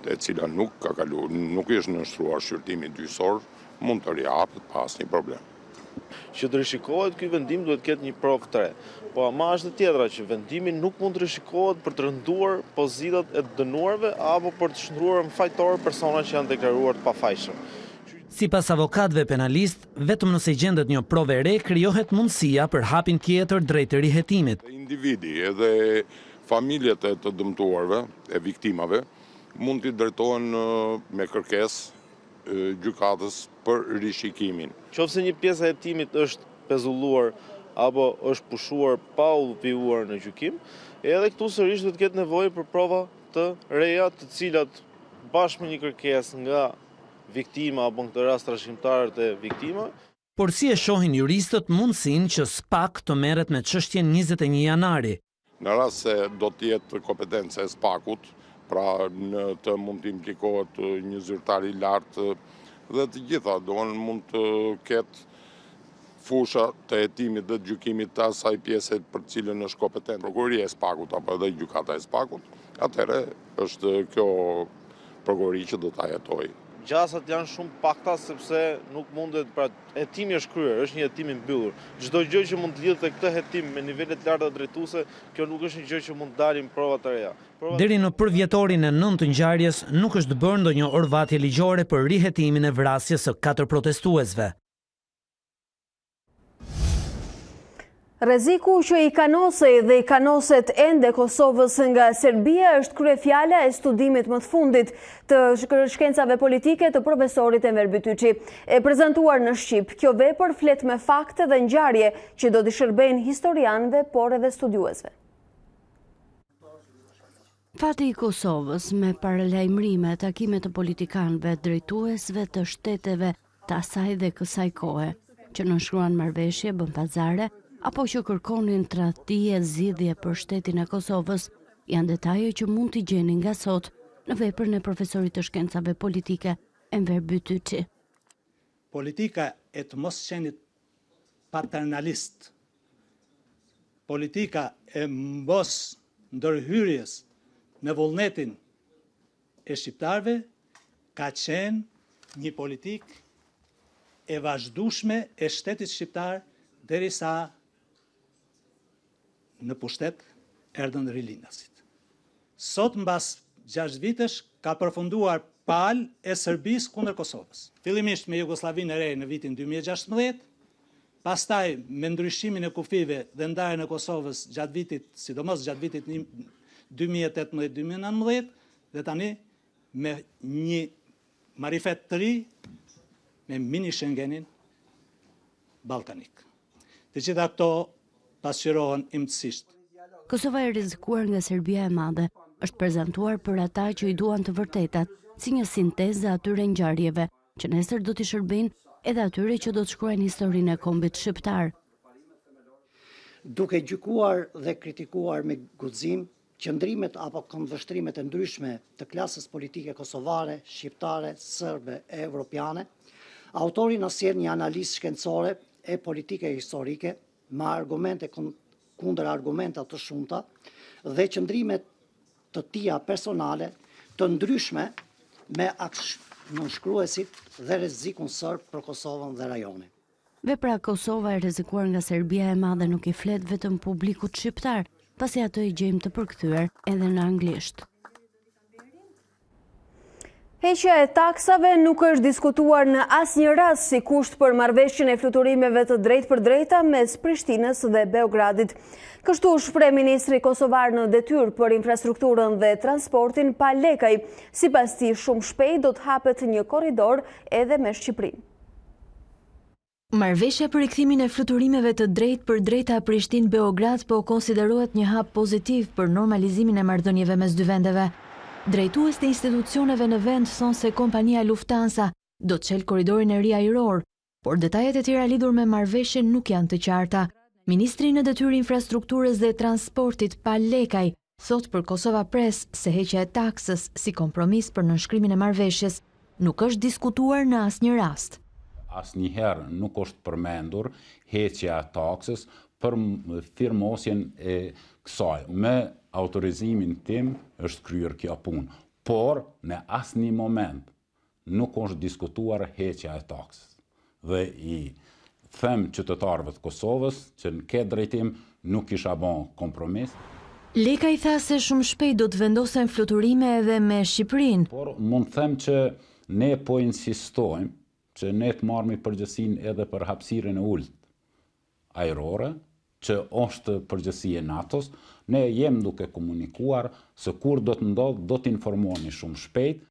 e cila nuk ka kaluar, nuk është nënshtruar shqyrtimi dyqësor, mund të rihapet pa asnjë problem. Që të rishikohet ky vendim duhet ketë një provë të re. Po ama është tjetra që vendimi nuk mund të rishikohet për të rënduar pozitat e dënuarve apo për të shndruar në fajtor persona që janë deklaruar të pafajshëm. Sipas avokatëve penalist, vetëm nëse gjendet një provë e re krijohet mundësia për hapin tjetër drejt të rihetimit. Individi edhe familjet e të dëmtuarve, e viktimave, mund t'i drejtohen me kërkesë gjykatës për rishikimin. Qofse një pjesë e hetimit është pezulluar apo është pushuar pa u vijuar në gjykim, edhe këtu sërish do të ketë nevojë për prova të reja, të cilat bashkë me një kërkesë nga viktima apo në këtë rast trashëgimtarët e viktima. Por si e shohin juristët mundësinë që SPAK të merret me çështjen 21 janari? Në rast se do të jetë kompetenca e SPAK-ut, pra në të mund të implikohet një zyrtar i lartë dhe të gjitha, mund të ketë fusha të hetimit dhe gjykimit të asaj pjese për cilën është kompetent prokuroria e SPAK-ut apo edhe gjykata e SPAK-ut, atëherë është kjo prokurori që do ta jetojë. Gjasat janë shumë pakta sepse nuk mundet, pra hetimi është kryer, është një hetim i mbyllur. Çdo gjë që mund të lidhet te këtë hetim me nivelet larta drejtuese, kjo nuk është një gjë që mund dalin prova të reja. Deri në përvjetorin e 9 të ngjarjes nuk është bërë ndonjë orvatje ligjore për rihetimin e vrasjes së 4 protestuesve. Rreziku që i kanosej dhe i kanoset ende Kosovës nga Serbia është kryefjala e studimit më të fundit të shkencave politike të profesorit Enver Bytyçi. E prezantuar në Shqip, kjo vepër flet me fakte dhe ngjarje që do t'i shërbejnë historianëve, por edhe studiuesve. Fati i Kosovës me paralajmërime, takime të politikanëve, drejtuesve të shteteve të asaj dhe kësaj kohe, që nënshkruan marrëveshje, bën pazare, apo që kërkonin tradhtie zgjidhje për shtetin e Kosovës, janë detaje që mund t'i gjeni nga sot në veprën e profesorit të shkencave politike Enver Bytyçi. Politika e të mos qenit paternalist, politika e mos ndërhyrjes në vullnetin e shqiptarëve ka qenë një politikë e vazhdueshme e shtetit shqiptar derisa në pushtet erdhën rilindasit. Sot mbas 6 vitesh ka përfunduar palë e Serbisë kundër Kosovës. Fillimisht me Jugosllavinë e re në vitin 2016, pastaj me ndryshimin e kufive dhe ndarjen e Kosovës gjatë vitit, sidomos gjatë vitit 2018-2019, dhe tani me një marifet të ri me mini Schengenin Ballkanik. Të gjitha këto pasqyrohen imtësisht. Kosova e rrezikuar nga Serbia e Madhe është prezantuar për ata që i duan të vërtetat, si një sintezë atyre ngjarjeve që nesër do t'i shërbejnë edhe atyre që do të shkruajnë historinë e kombit shqiptar. Duke gjykuar dhe kritikuar me guxim qëndrimet apo këndvështrimet e ndryshme të klasës politike kosovare, shqiptare, serbe e evropiane, autori na sjell një analizë shkencore e politike e historike me argumente kundër argumenta të shumta dhe qëndrimet të tija personale të ndryshme me nënshkruesit dhe rrezikun serb për Kosovën dhe rajonin. Vepra Kosova e rrezikuar nga Serbia e Madhe nuk i flet vetëm publikut shqiptar, pasi atë i gjejmë të përkthyer edhe në anglisht. Heqja e taksave nuk është diskutuar në asnjë rast si kusht për marrëveshjen e fluturimeve të drejtpërdrejta mes Prishtinës dhe Beogradit. Kështu shpreh ministri kosovar në detyrë për infrastrukturën dhe transportin pa lekaj. Sipas tij, shumë shpejt do të hapet një korridor edhe me Shqipërinë. Marrëveshja për rikthimin e fluturimeve të drejtpërdrejta Prishtinë-Beograd po konsiderohet një hap pozitiv për normalizimin e marrëdhënieve mes dy vendeve. Drejtues të institucioneve në vend thonë se kompania Lufthansa do të çelë korridorin e ri ajror, por detajet e tjera lidhur me marrëveshjen nuk janë të qarta. Ministri në detyrë infrastrukturës dhe transportit pa lekaj thot për Kosova Press se heqja e taksës si kompromis për nënshkrimin e marrëveshjes nuk është diskutuar në asnjë rast. Asnjëherë nuk është përmendur heqja e taksës për firmosjen e kësaj. Me autorizimin tim është kryer kjo punë, por në asnjë moment nuk është diskutuar heqja e taksës. Dhe i them qytetarëve të Kosovës që në këtë drejtim nuk kisha bën kompromis. Leka i tha se shumë shpejt do të vendosen fluturime edhe me Shqipërinë. Por mund të them që ne po insistojmë që ne të marrëmi përgjegjësinë edhe për hapësirën e ulët ajrore, që është përgjegjësi e NATO-s, ne jemi duke komunikuar se kur do të ndodh, do të informohemi shumë shpejt.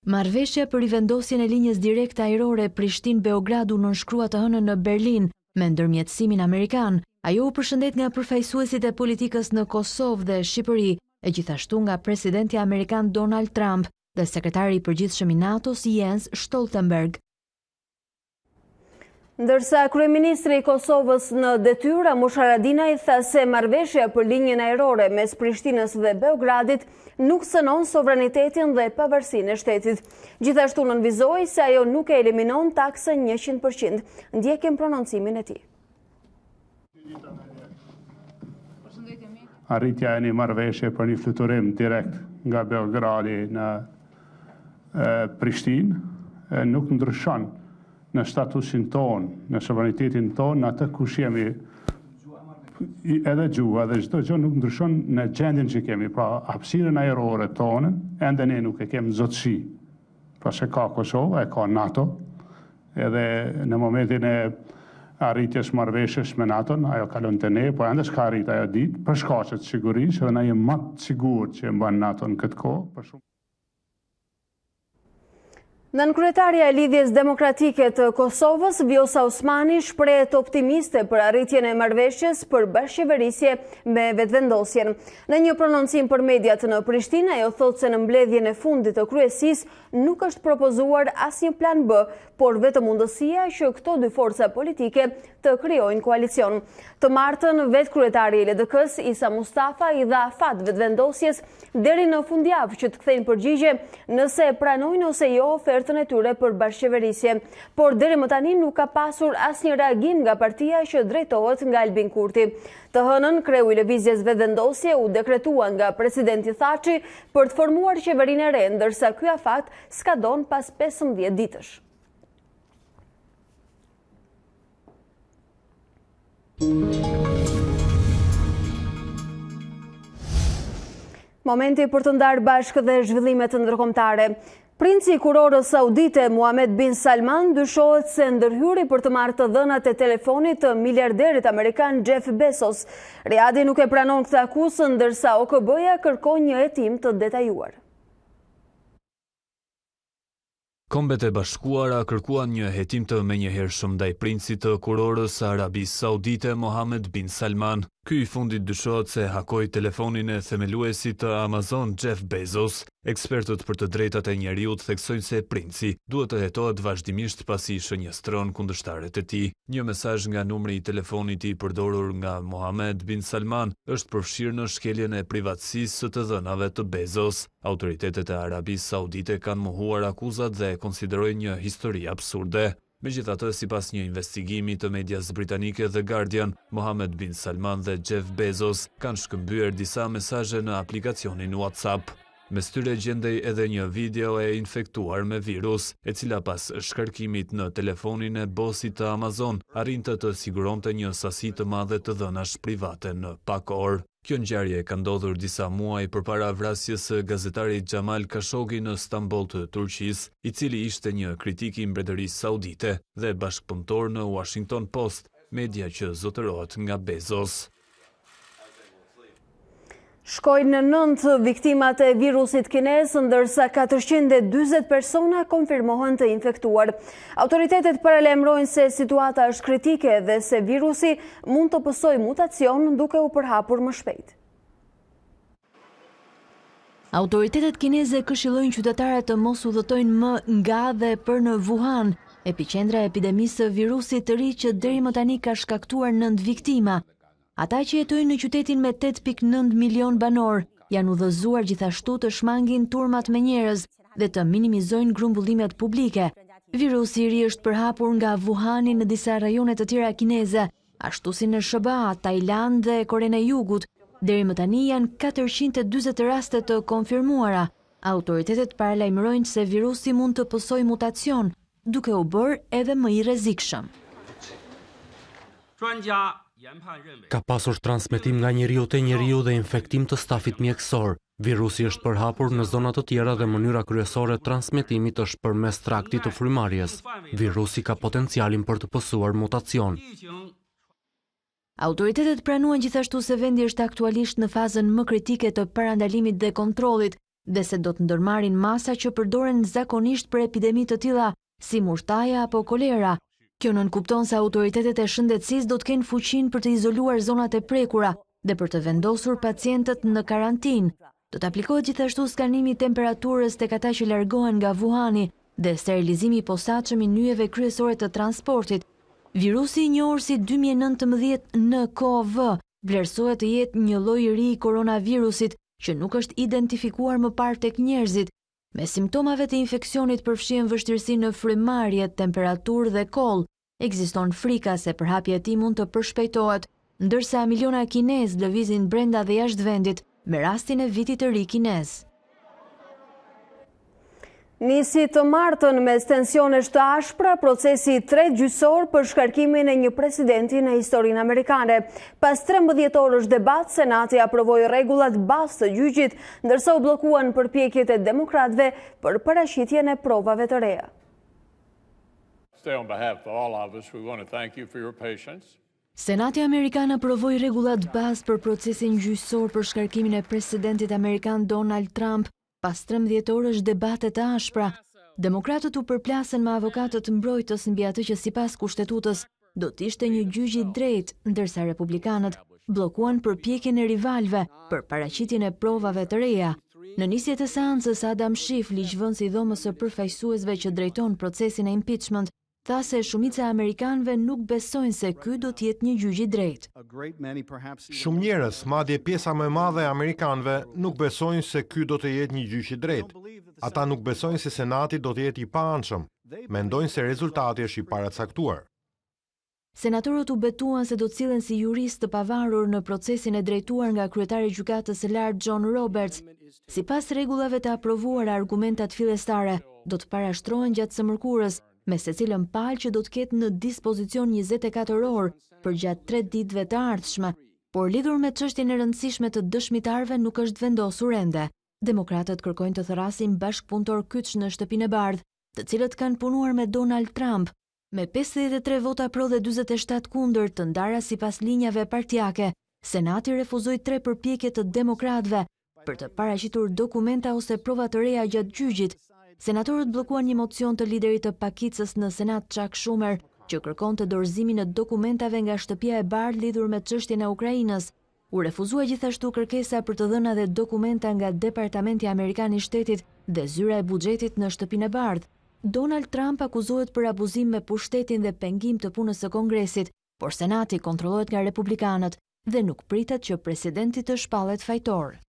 Marrëveshja për rivendosjen e linjës direkte ajrore Prishtinë-Beograd u nënshkrua të hënën në Berlin me ndërmjetësimin amerikan. Ajo u përshëndet nga përfaqësuesit e politikës në Kosovë dhe Shqipëri, e gjithashtu nga presidenti amerikan Donald Trump dhe sekretari i përgjithshëm i NATO-s Jens Stoltenberg. Ndërsa kryeministri i Kosovës në detyrë Ramush Haradinaj tha se marrëveshja për linjën ajrore mes Prishtinës dhe Beogradit nuk synon sovranitetin dhe pavarësinë e shtetit. Gjithashtu nënvizoi se ajo nuk e eliminon taksën 100%. Ndjekim prononcimin e tij. Arritja e një marrëveshje për një fluturim direkt nga Beogradi në Prishtinë nuk ndryshon në statusin ton, në sovranitetin ton, në atë kush jemi, edhe gjuha dhe çdo gjë nuk ndryshon në gjendjen që kemi. Pra, hapësirën ajrore tonën, ende ne nuk e kemi zotësi. Pra se ka Kosova, e ka NATO, edhe në momentin e arritjes marrëveshjes me NATO-n, ajo kalon te ne, po ende s'ka arrit ajo ditë, për shkaqe të sigurisë, dhe na jemi më të sigurt që e mban NATO-n këtë kohë, për shumë. Nënkryetaria e Lidhjes Demokratike të Kosovës, Vjosa Osmani, shprehet optimiste për arritjen e marrëveshjes për bashkëqeverisje me vetëvendosjen. Në një prononcim për mediat në Prishtinë, ajo thotë se në mbledhjen e fundit të kryesisë nuk është propozuar asnjë plan B, por vetëm mundësia që këto dy forca politike të krijojnë koalicion. Të martën, vetë kryetari i LDK-s Isa Mustafa i dha afat vetëvendosjes deri në fundjavë që të kthejnë përgjigje nëse pranojnë ose jo ofertën e tyre për bashkëqeverisje, por deri më tani nuk ka pasur asnjë reagim nga partia që drejtohet nga Albin Kurti. Të hënën, kreu i lëvizjes vetëvendosje u dekretua nga presidenti Thaçi për të formuar qeverinë e re, ndërsa ky afat skadon pas 15 ditësh. Momenti për të ndarë bashkë dhe zhvillimet ndërkombëtare. Princi i kurorës saudite Mohammed bin Salman dyshohet se ndërhyri për të marrë të dhënat e telefonit të miliarderit amerikan Jeff Bezos. Riadi nuk e pranon këtë akusë, ndërsa OKB-ja kërkon një hetim të detajuar. Kombet e Bashkuara kërkuan një hetim të menjëhershëm ndaj princit të kurorës së Arabisë Saudite Mohammed bin Salman. Ky i fundit dyshohet se hakoi telefonin e themeluesit të Amazon Jeff Bezos. Ekspertët për të drejtat e njeriut theksojnë se princi duhet të hetohet vazhdimisht pasi shënjestron kundërshtarët e tij. Një mesazh nga numri i telefonit i përdorur nga Mohammed bin Salman është përfshirë në shkeljen e privatësisë së të dhënave të Bezos. Autoritetet e Arabisë Saudite kanë mohuar akuzat dhe konsiderojnë një histori absurde. Megjithatë, sipas një investigimi të medias britanike The Guardian, Mohammed bin Salman dhe Jeff Bezos kanë shkëmbyer disa mesazhe në aplikacionin WhatsApp. Mes tyre gjendej edhe një video e infektuar me virus, e cila pas shkarkimit në telefonin e bosit të Amazon arrinte të siguronte një sasi të madhe të dhënash private në pak orë. Kjo ngjarje ka ndodhur disa muaj përpara vrasjes së gazetarit Jamal Khashoggi në Stamboll të Turqisë, i cili ishte një kritik i mbretërisë saudite dhe bashkëpunëtor në Washington Post, media që zotërohet nga Bezos. Shkojnë në 9 viktimat e virusit kinez, ndërsa 440 persona konfirmohen të infektuar. Autoritetet paralajmërojnë se situata është kritike dhe se virusi mund të pësojë mutacion duke u përhapur më shpejt. Autoritetet kineze këshillojnë qytetarët të mos udhëtojnë më nga dhe për në Wuhan, epiqendra e epidemisë së virusit të ri që deri më tani ka shkaktuar 9 viktima. Ata që jetojnë në qytetin me 8.9 milion banor janë udhëzuar gjithashtu të shmangin turmat me njerëz dhe të minimizojnë grumbullimet publike. Virusi i ri është përhapur nga Wuhani në disa rajone të tjera kineze, ashtu si në SBA, Tajland dhe Korenë e Jugut. Deri më tani janë 440 raste të konfirmuara. Autoritetet paralajmërojnë se virusi mund të pësojë mutacion, duke u bërë edhe më i rrezikshëm. Ka pasur transmetim nga njeriu te njeriu dhe infektim të stafit mjekësor. Virusi është përhapur në zona të tjera dhe mënyra kryesore e transmetimit është përmes traktit të frymarrjes. Virusi ka potencialin për të pësuar mutacion. Autoritetet pranuan gjithashtu se vendi është aktualisht në fazën më kritike të parandalimit dhe kontrollit, dhe se do të ndërmarrin masa që përdoren zakonisht për epidemi të tilla si mushtaja apo kolera. Kjo nënkupton se autoritetet e shëndetësisë do të kenë fuqinë për të izoluar zonat e prekura dhe për të vendosur pacientët në karantinë. Do të aplikohet gjithashtu skanimi i temperaturës tek ata që largohen nga Wuhani dhe sterilizimi i posaçëm i nyjeve kryesore të transportit. Virusi i njohur si 2019 NCoV vlerësohet të jetë një lloj i ri i koronavirusit që nuk është identifikuar më parë tek njerëzit. Me simptomave të infeksionit përfshihen vështirësi në frymarrje, temperaturë dhe koll. Ekziston frika se përhapja e tij mund të përshpejtohet, ndërsa miliona kinezë lëvizin brenda dhe jashtë vendit me rastin e vitit të ri kinez. Nisi të martën mes tensionesh të ashpra procesi i tretë gjyqësor për shkarkimin e një presidenti në historinë amerikane. Pas 13 orësh debat, Senati aprovoi rregullat bazë të gjyqit, ndërsa u bllokuan përpjekjet e demokratëve për paraqitjen e provave të reja. On behalf of all of us, we want to thank you for your patience. Senati Amerikan aprovoi rregullat bazë për procesin gjyqësor për shkarkimin e presidentit amerikan Donald Trump. Pas 13 orësh debate të ashpra, demokratët u përplasën me avokatët mbrojtës mbi atë që sipas kushtetutës do të ishte një gjyq i drejtë, ndërsa republikanët bllokuan përpjekjen e rivalëve për paraqitjen e provave të reja. Në nisje të seancës, Adam Schiff, ligjvënësi i dhomës së përfaqësuesve që drejton procesin e impeachment, tha se shumica e amerikanëve nuk besojnë se ky do të jetë një gjyq i drejtë. Shumë njerëz, madje pjesa më e madhe e amerikanëve, nuk besojnë se ky do të jetë një gjyq i drejtë. Ata nuk besojnë se Senati do të jetë i paanshëm. Mendojnë se rezultati është i paracaktuar. Senatorët u betuan se do të sillen si juristë të pavarur në procesin e drejtuar nga kryetari i gjykatës së lartë John Roberts. Sipas rregullave të aprovuara, argumentat fillestare do të parashtrohen gjatë së mërkurës, me secilën palë që do të ketë në dispozicion 24 orë për gjatë 3 ditëve të ardhshme. por lidhur me çështjen e rëndësishme të dëshmitarëve nuk është vendosur ende. Demokratët kërkojnë të thrasin bashkëpunëtor kyç në shtëpinë e bardhë, të cilët kanë punuar me Donald Trump, me 53 vota pro dhe 47 kundër të ndara sipas linjave partijake. Senati refuzoi 3 përpjekje të demokratëve për të paraqitur dokumenta ose prova të reja gjatë gjyqit. Senatorët bllokuan një mocion të liderit të pakicës në Senat Chuck Schumer, që kërkonte dorëzimin e dokumentave nga shtëpia e bardhë lidhur me çështjen e Ukrainës. U refuzua gjithashtu kërkesa për të dhëna dhe dokumenta nga Departamenti Amerikan i Shtetit dhe zyra e buxhetit në shtëpinë e bardhë. Donald Trump akuzohet për abuzim me pushtetin dhe pengim të punës së Kongresit, por Senati kontrollohet nga Republikanët dhe nuk pritet që presidenti të shpallet fajtor.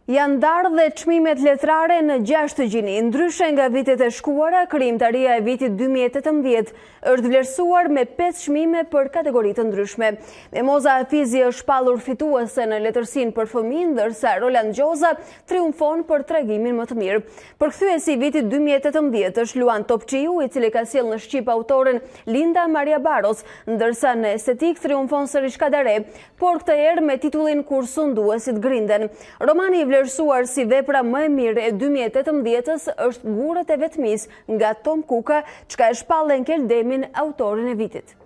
Janë ndarë dhe çmimet letrare në 6 gjini. Ndryshe nga vitet e shkuara, krijimtaria e vitit 2018 është vlerësuar me 5 çmime për kategori të ndryshme. Memoza Hafizi është shpallur fituese në letërsinë për fëmijë, ndërsa Roland Gjoza triumfon për tregimin më të mirë. Përkthyesi i vitit 2018 është Luan Topçiu, i cili ka sjellë në shqip autoren Linda Maria Baros, ndërsa në estetik triumfon Sërish Kadare, por këtë herë me titullin Kur sunduesit grinden. Romani i vlerësuar si vepra më e mirë e 2018-s është Gurët e vetmis nga Tom Kuka, çka e shpallën Keldemin, autorin e vitit.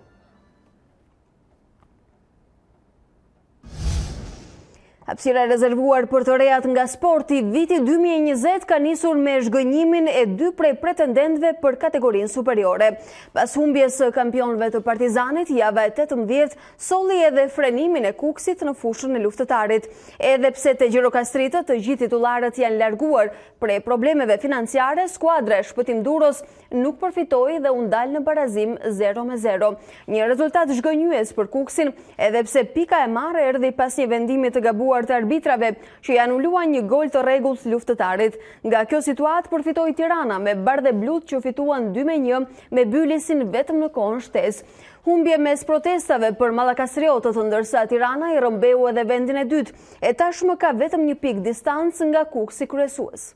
Hapësira rezervuar për të rejat nga sporti, viti 2020 ka nisur me zhgënjimin e 2 prej pretendentëve për kategorinë superiore. Pas humbjes së kampionëve të Partizanit, java e 18 solli edhe frenimin e Kuksit në fushën e luftëtarit. Edhe pse te Gjirokastritët të gjithë titullarët janë larguar prej problemeve financiare, skuadra e Shpëtim Durrës nuk përfitoi dhe u ndal në barazim 0-0. Një rezultat zhgënjues për Kuksin, edhe pse pika e marrë erdhi pas një vendimi të gabuar të arbitrave që i anuluan një gol të rregullt luftëtarit. Nga kjo situatë përfitoi Tirana me Bardhe Blut që fituan 2-1 me Bylisin vetëm në kohën shtesë. Humbje mes protestave për mallakastriotët, ndërsa Tirana i rrëmbeu edhe vendin e dytë, e tashmë ka vetëm një pikë distancë nga Kuksi kryesues.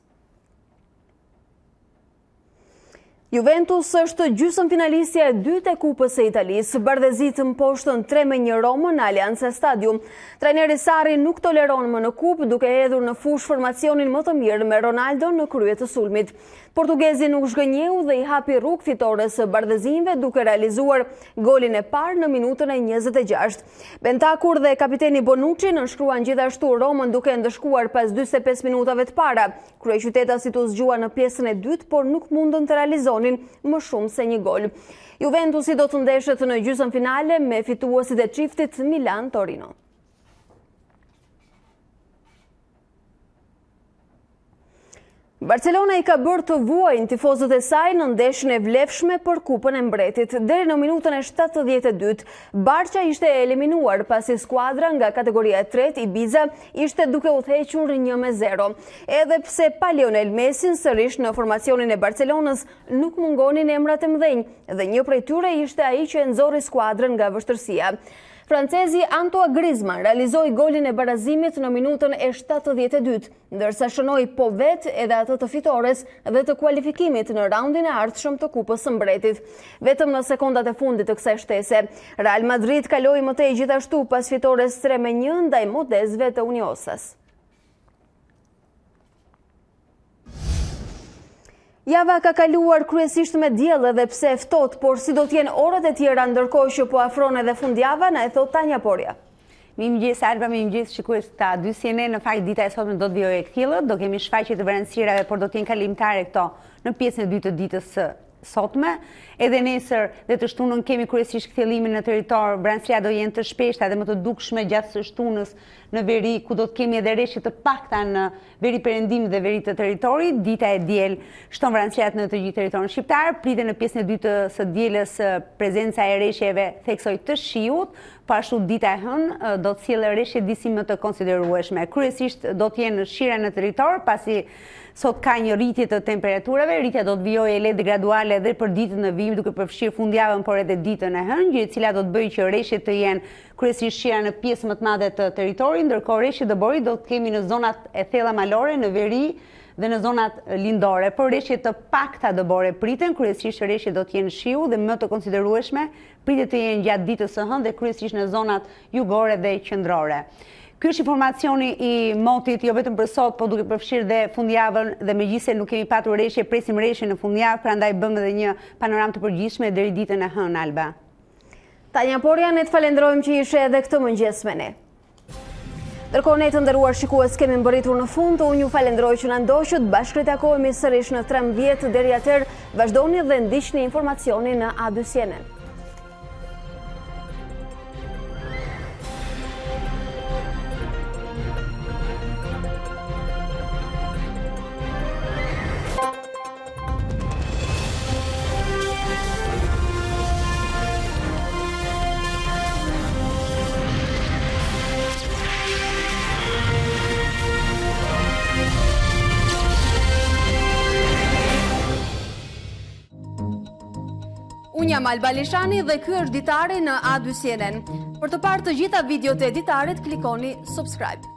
Juventus është gjysmëfinalistja e dytë e Kupës së Italisë. Bardhezit mposhtën 3-1 Romën në Alianza Stadium. Trajneri Sarri nuk toleron më në kupë, duke hedhur në fushë formacionin më të mirë me Ronaldo në krye të sulmit. Portugezi nuk zhgënjeu dhe i hapi rrugë fitores së bardhezinjve duke realizuar golin e parë në minutën e 26. Bentakur dhe kapiteni Bonucci nënshkruan gjithashtu Romën duke ndëshkuar pas 45 minutave të para. Kryeqytetasit u zgjua në pjesën e dytë, por nuk mundën të realizonin më shumë se një gol. Juventusi do të ndeshet në gjysmëfinale me fituesit e çiftit Milan-Torino. Barcelona i ka bërë të vuajnë tifozët e saj në ndeshjen e vlefshme për Kupën e Mbretit. Deri në minutën e 72, Barça ishte eliminuar pasi skuadra nga kategoria e tretë, Ibiza, ishte duke u thequr 1-0. Edhe pse pa Lionel Messi sërish në formacionin e Barcelonës, nuk mungonin emrat e mëdhenj dhe një prej tyre ishte ai që e nxorri skuadrën nga vështirësia. Francezi Antoine Griezmann realizoi golin e barazimit në minutën e 72, ndërsa shënoi po vetë edhe atë të fitores dhe të kualifikimit në raundin e ardhshëm të Kupës së Mbretit. Vetëm në sekondat e fundit të kësaj shtese, Real Madrid kaloi më tej gjithashtu pas fitores 3-1 ndaj modezëve të Uniosas. Java ka kaluar kryesisht me diell edhe pse e ftohtë, por si do t'jenë orët e tjera ndërkohë që po afron edhe fundjava, na e thot Tanja Porja. Mirëmëngjes Alba, mirëmëngjes shikues të dy CNN. Në fakt dita e sotme do të vijojë kthjellët, do kemi shfaqje të vranësirave, por do të jenë kalimtare këto në pjesën e dytë të ditës së sotme. Edhe nesër dhe të shtunën kemi kryesisht kthjellimin në territor. Vranësira do jenë të shpeshta dhe më të dukshme gjatë së shtunës në veri, ku do të kemi edhe rreshje të pakta në veri perëndim dhe veri të territorit. Dita e diel shton vranësirat në të gjithë territorin shqiptar. Pritet në pjesën e dytë së dielës prezenca e rreshjeve theksoj të shiut, po ashtu dita e hënë do të sjellë rreshje disi më të konsiderueshme. Kryesisht do të jenë shira në territor, pasi sot ka një rritje të temperaturave. Rritja do të vijojë lehtë graduale edhe për ditën në vijim, duke përfshirë fundjavën, por edhe ditën e hënë, e cila do të bëjë që rreshjet të jenë kryesisht shira në pjesë më të madhe të territorit, ndërkohë rreshjet dëbori do të kemi në zonat e thella malore, në veri dhe në zonat lindore, por reshje të pakta dëbore priten, kryesisht reshje do të jenë shiu dhe më të konsiderueshme pritet të jenë gjatë ditës së hënë dhe kryesisht në zonat jugore dhe qendrore. Ky është informacioni i motit, jo vetëm për sot, po duke përfshirë dhe fundjavën dhe megjithëse nuk kemi patur reshje, presim reshje në fundjavë, prandaj bëmë edhe një panoramë të përgjithshme deri ditën e hënë, Alba. Tanja Porja, ne të falenderojmë që ishe edhe këtë mëngjes me ne. Ndërkohë ne të nderuar shikues kemi mbërritur në fund, unë ju falenderoj që na ndoqët, bashkë ritakohemi sërish në 13 deri atëherë, vazhdoni dhe ndiqni informacionin në A2 CNN. Unë jam Alba Lishani dhe ky është Ditari në A2 CNN. Për të parë të gjitha videot e Ditarit, klikoni subscribe.